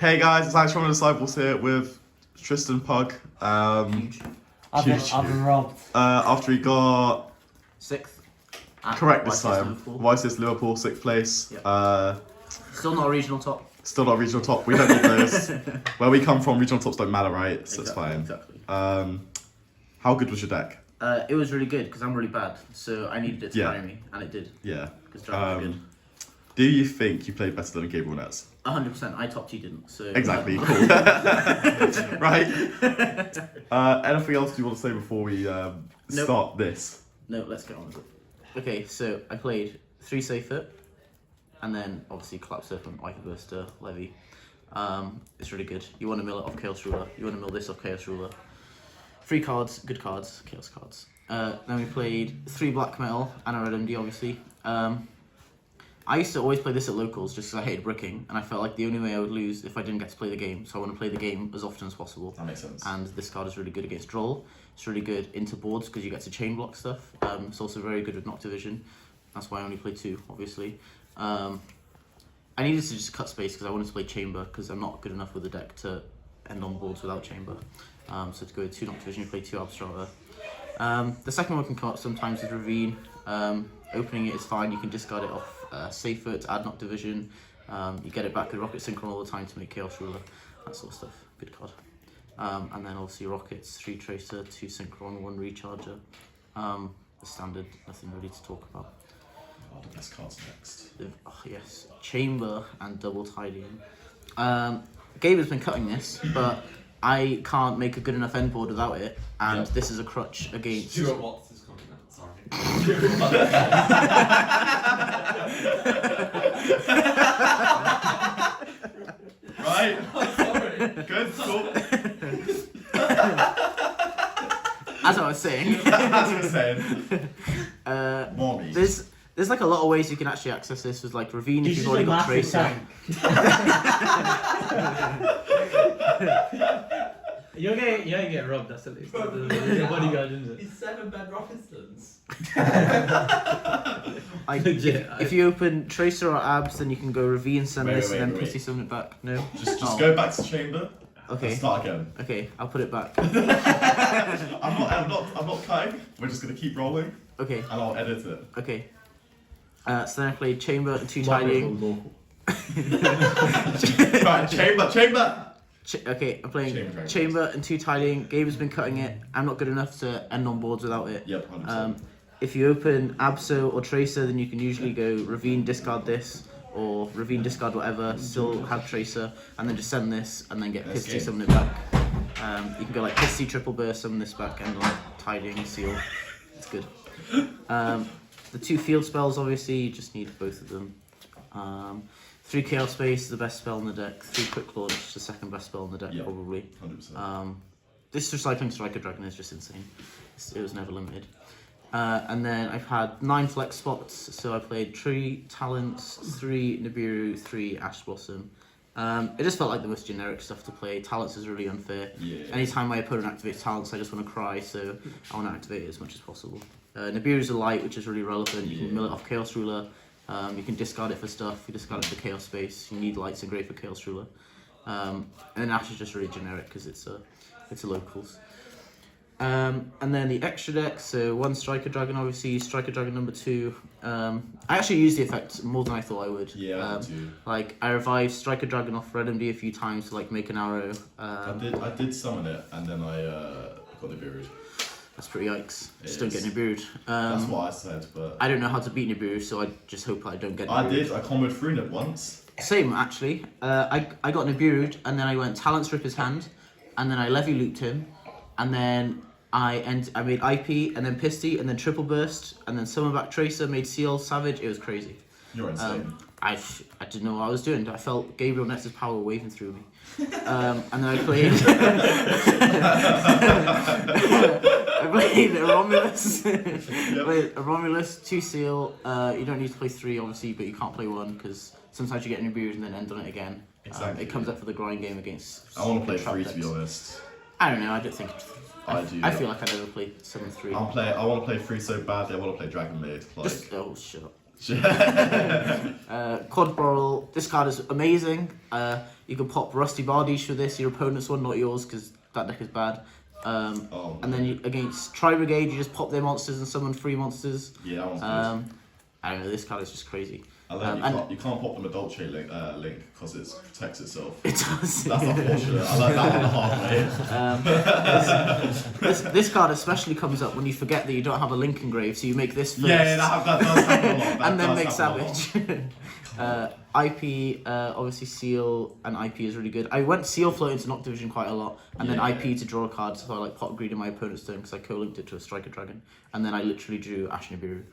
Hey guys, it's Alex from the Disciples here with Tristan, Pugh. I've been robbed. After he got 6th. correct this time. YCS Liverpool, 6th place. Yep. Still not a regional top. Still not a regional top. We don't need those. Where we come from, regional tops don't matter, right? So it's fine. Exactly. How good was your deck? It was really good because I'm really bad, so I needed it to carry me, and it did. Yeah. Because Dragon was good. Do you think you played better than Gabriel Nets? 100%. I topped, you didn't. So Exactly. Cool. Right. Anything else you want to say before we start this? No, let's get on with it. Okay, so I played 3 safe foot, and then obviously Collapse Serpent, Ica Burster, Levy. It's really good. You want to mill it off Chaos Ruler. You want to mill this off Chaos Ruler. 3 cards, good cards, Chaos cards. Then we played 3 Black Metal and a Red MD, obviously. I used to always play this at locals just because I hated bricking, and I felt like the only way I would lose if I didn't get to play the game. So I want to play the game as often as possible. That makes sense. And this card is really good against Droll. It's really good into boards because you get to chain block stuff. It's also very good with Noctivision. That's why I only play 2, obviously. I needed to just cut space because I wanted to play Chamber because I'm not good enough with the deck to end on boards without Chamber. So to go with 2 Noctivision, you play 2 Abstrata. The second one can come up sometimes with Ravine. Opening it is fine, you can discard it off Safe Foot to add Noctivision. You get it back with Rocket Synchron all the time to make Chaos Ruler, that sort of stuff. Good card. And then obviously Rockets, 3 Tracer, 2 Synchron, 1 Recharger. The standard, nothing really to talk about. Oh, the best cards next. Oh yes, Chamber and Double Tidying. Gabe has been cutting this, but I can't make a good enough end board without it, and this is a crutch against... Stuart Watts is coming out, sorry. Right. Sorry. Good. Cool. As I was saying. As you were saying. Mommies. There's like a lot of ways you can actually access this with like Ravine if you've already got Tracer. You're gonna get robbed, that's at least. Your bodyguard, isn't it? He's 7 Ben Robinsons. If you open Tracer or Abs, then you can go Ravine, send this, and then Pissy summon it back. No? Just go back to Chamber. Okay. And start again. Okay, I'll put it back. I'm not cutting. We're just gonna keep rolling. Okay. And I'll edit it. Okay. So then I played Chamber and 2 Tidying. Right, Chamber. Okay, I'm playing Chamber and 2 Tidying. Gabe has been cutting it. I'm not good enough to end on boards without it. Yep, 100%. If you open Abso or Tracer, then you can usually go Ravine, discard this, or Ravine, discard whatever, still have Tracer, and then just send this, and then get Pissy, summon it back. You can go like Pissy, Triple Burst, summon this back, end on Tidying, Seal. It's good. The 2 field spells, obviously, you just need both of them. 3 Chaos Space is the best spell in the deck. 3 Quick Launch, the second best spell in the deck, probably. 100%. This Recycling Striker Dragon is just insane. It was never limited. And then I've had 9 flex spots, so I played 3 Talents, 3 Nibiru, 3 Ash Blossom. It just felt like the most generic stuff to play. Talents is really unfair. Yeah. Anytime my opponent activates Talents, I just want to cry, so I want to activate it as much as possible. Nibiru's a light, which is really relevant. You can mill it off Chaos Ruler. You can discard it for stuff. You discard it for Chaos Space. You need lights and grey for Chaos Ruler. And then Ash is just really generic because it's a locals. And then the extra deck, so 1 Striker Dragon, obviously, Striker Dragon number 2. I actually used the effect more than I thought I would. Yeah, I too. Like, I revived Striker Dragon off Red MD a few times to like make an arrow. I did summon it, and then I got Nibiru'd. That's pretty yikes. Just don't get Nibiru'd. That's what I said, but... I don't know how to beat Nibiru, so I just hope I don't get Nibiru'd. I comboed through it once. Same, actually. I got Nibiru'd, and then I went Talents Rip his hand, and then I Levy looped him, and then I made IP, and then Pisty, and then Triple Burst, and then Summon Back Tracer, made Seal Savage. It was crazy. You're insane. I didn't know what I was doing. I felt Gabriel Nets' power waving through me. And then I played... I played a Romulus. Played a Romulus, 2 Seal. You don't need to play 3, obviously, but you can't play 1, because sometimes you get new beers and then end on it again. Exactly. It comes up for the grind game against... I want to play 3, to be honest. I don't know, I don't think I do. I feel like I never played Summon 3. I want to play 3 so badly. I want to play Dragon Maid. Like, Just, oh, shut up. Quad Brawl, this card is amazing. You can pop Rusty Bardiche for this, your opponent's one, not yours, because that deck is bad. And then against Tri Brigade, you just pop their monsters and summon 3 monsters. Yeah, that one's good. I don't know, this card is just crazy. And then you can't pop them a Dolce link because it protects itself. It does. That's unfortunate. I like that one halfway. This card especially comes up when you forget that you don't have a link engrave, so you make this first. Yeah, that does happen a lot. And then make Savage. IP, obviously Seal and IP is really good. I went Seal Float into Noct Division quite a lot, and then IP to draw a card, so I like pot greed in my opponent's turn because I co-linked it to a Striker Dragon, and then I literally drew Ash Nibiru.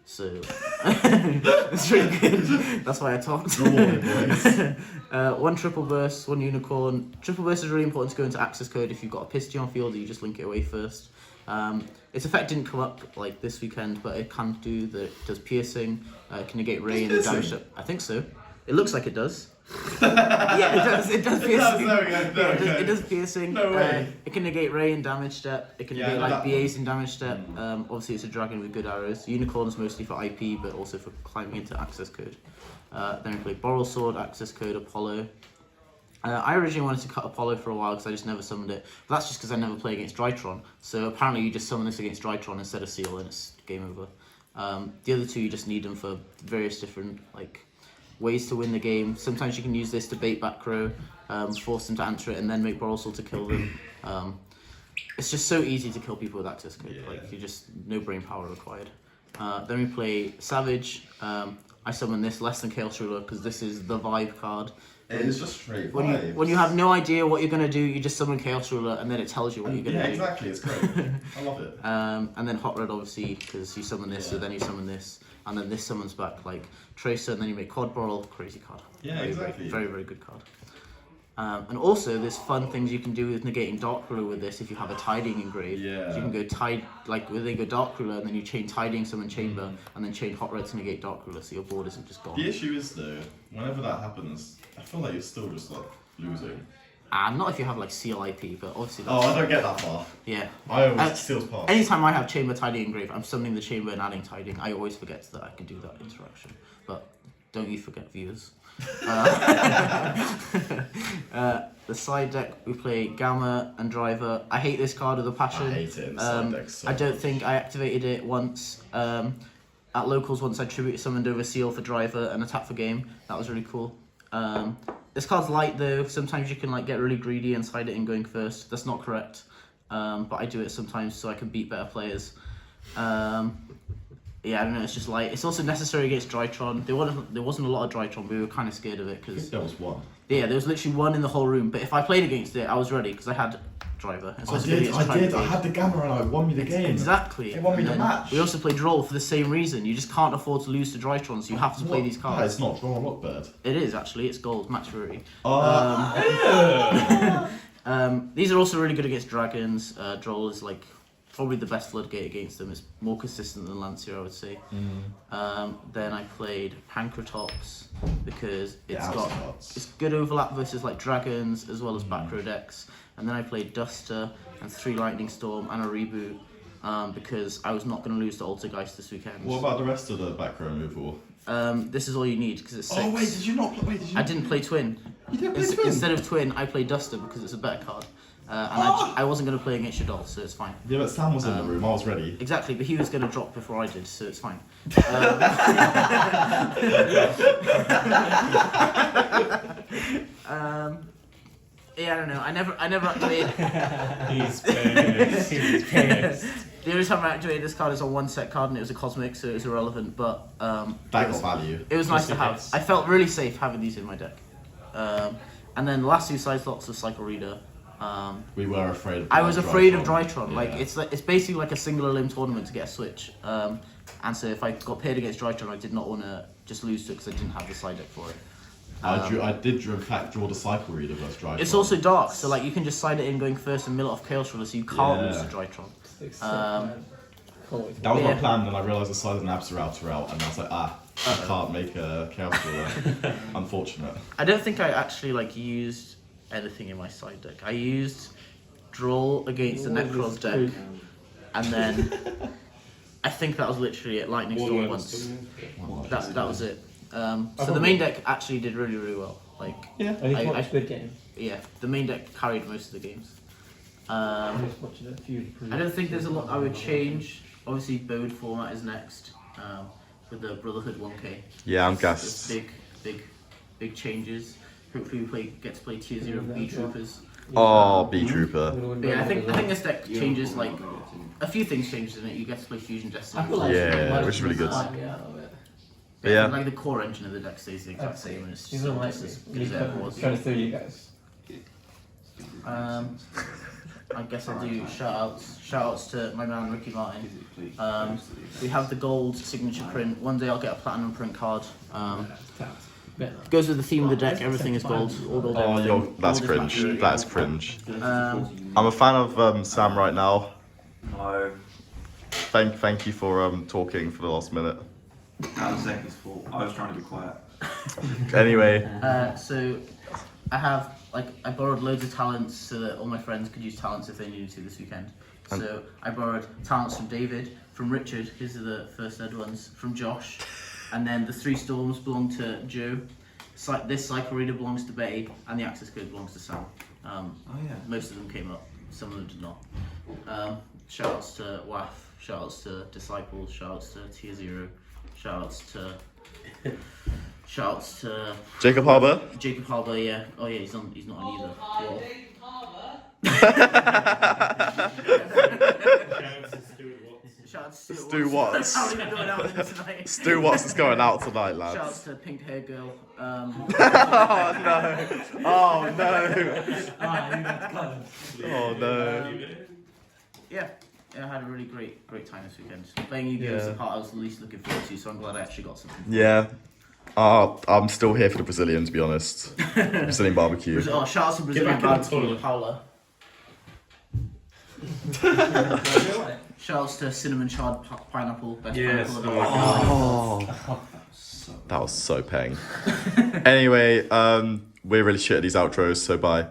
So it's really good. That's why I talked. One Triple Burst, 1 Unicorn. Triple Burst is really important to go into access code if you've got a Pisty on field, you just link it away first. Its effect didn't come up like this weekend, but it can do that. It does piercing. It can negate ray and damage. I think so. It looks like it does. Yeah, it does. It does piercing. It does piercing. No way. It can negate ray and damage step. It can negate like BAs in damage step. Obviously, it's a dragon with good arrows. Unicorn is mostly for IP, but also for climbing into access code. Then we play Boral Sword, access code, Apollo. I originally wanted to cut Apollo for a while because I just never summoned it. But that's just because I never play against Drytron. So apparently you just summon this against Drytron instead of Seal and it's game over. The other two, you just need them for various different ways to win the game. Sometimes you can use this to bait back row, force them to answer it, and then make Boral Sword to kill them. It's just so easy to kill people with access code. You just, no brain power required. Then we play Savage. I summon this less than Chaos Ruler because this is the vibe card. It is just straight vibes. When you have no idea what you're going to do, you just summon Chaos Ruler and then it tells you what you're going to do. Yeah, exactly. It's great. I love it. And then Hot Red, obviously, because you summon this, so then you summon this, and then this summons back Tracer, and then you make Quad Boral. Crazy card. Yeah, exactly. Very, very good card. And also, there's fun things you can do with negating Dark Ruler with this if you have a Tidying engrave. Yeah. So you can go they go Dark Ruler, and then you chain Tidying Summon Chamber, and then chain Hot Red to negate Dark Ruler, so your board isn't just gone. The issue is, though, whenever that happens, I feel like you're still just, losing. Not if you have, Seal IP, but obviously that's... Oh, I don't get that far. Yeah. I always Seal's past. Anytime I have Chamber Tidying engrave, I'm summoning the Chamber and adding Tidying. I always forget that I can do that interaction. But don't you forget, viewers. The side deck, we play Gamma and Driver. I hate this card with a passion. I hate it in the side deck so I don't think I activated it once. At locals, once I tribute summoned over Seal for Driver and attack for game. That was really cool. This card's light though. Sometimes you can get really greedy and side it in going first. That's not correct. But I do it sometimes so I can beat better players. Yeah, I don't know, it's just light. It's also necessary against Drytron. There wasn't a lot of Drytron, but we were kind of scared of it because there was one. Yeah, there was literally one in the whole room. But if I played against it, I was ready because I had Driver. I had the Gamma and it won me the game. Exactly. It won me the match. We also played Droll for the same reason. You just can't afford to lose to Drytron, so you have to play these cards. No, it's not Droll, look bad. It is actually. It's gold, Max Fury. These are also really good against dragons. Droll is probably the best floodgate against them. It's more consistent than Lancier, I would say. Then I played Pancratops because it's good overlap versus dragons as well as back row decks. And then I played Duster and 3 Lightning Storm and a reboot because I was not going to lose to Altergeist this weekend. What about the rest of the back row removal? This is all you need because it's 6. Oh wait, did you not play? I didn't play Twin. You didn't play Twin? Instead of Twin, I played Duster because it's a better card. I wasn't going to play against Shadol, so it's fine. Yeah, but Sam was in the room, I was ready. Exactly, but he was going to drop before I did, so it's fine. Yeah, I don't know. I never activated. He's pissed. He's pissed. The only time I activated this card is on one set card, and it was a cosmic, so it was irrelevant. But that got value. It was nice to have. I felt really safe having these in my deck. And then the last 2 side slots of Cycle Reader. We were afraid. I was afraid of Drytron. Yeah. It's basically like a singular limb tournament to get a switch. And so if I got paired against Drytron, I did not want to just lose to it because I didn't have the side deck for it. I did in fact draw the Cycle Reader versus Drytron. It's also dark, so you can just side it in going first and mill it off Chaos Ruler, so you can't lose to Drytron. That was my plan, then I realised the side of an Abs are out, and I was like, I can't make a Chaos Ruler. Unfortunate. I don't think I actually used anything in my side deck. I used draw against the Necros deck, and then I think that was literally it. Lightning Storm once. That was it. So the main deck actually did really, really well. Like, Yeah. I good game. yeah, the main deck carried most of the games. Just watching a few. I don't think there's a lot I would change. Obviously, Bode format is next with the Brotherhood 1K. Yeah, I'm There's gassed. big changes. Hopefully, we get to play tier 0 B Troopers. Oh, B Trooper. But yeah, I think this deck changes like a few things changes in it. You get to play Fusion Destiny. Yeah, which is really good. But Yeah. like the core engine of the deck stays the exact same, and it's still just as good as it ever was. Trying to steal you guys. I guess I'll do shoutouts. Shoutouts to my man Ricky Martin. We have the gold signature print. One day I'll get a platinum print card. Goes with the theme of the deck. Everything is gold. All gold. Oh, Everything. that's Gold is cringe. my That's cringe. favorite. I'm a fan of Sam right now. No, Thank you for talking for the last minute. that was Zeki's fault. I was trying to be quiet. Anyway, So I borrowed loads of talents so that all my friends could use talents if they needed to this weekend. So I borrowed talents from David, from Richard, his are the first ed ones, from Josh, and then the 3 storms belong to Joe. This cycle reader belongs to Betty, and the access code belongs to Sam. Oh yeah. Most of them came up, some of them did not. Shoutouts to WAF, shoutouts to Disciples, shoutouts to Tier 0, shoutouts to Jacob Harbour. Jacob Harbour, yeah. Oh yeah, he's not on either. Well, shout out to Stu Watts. How are you going out with him tonight? Stu Watts is going out tonight, Shout out lads. to Pink Hair Girl. Oh no! Oh no! Oh no! Yeah, I had a really great time this weekend. Playing you games Yeah. the part I was the least looking forward to, so I'm glad I actually got something. Yeah. I'm still here for the Brazilian, to be honest. Brazilian barbecue. Oh, shout out to Brazilian barbecue, Paula. Shout outs to cinnamon charred pineapple, best pineapple I've ever had. Oh, that was so paying. Anyway, we're really shit at these outros, so bye.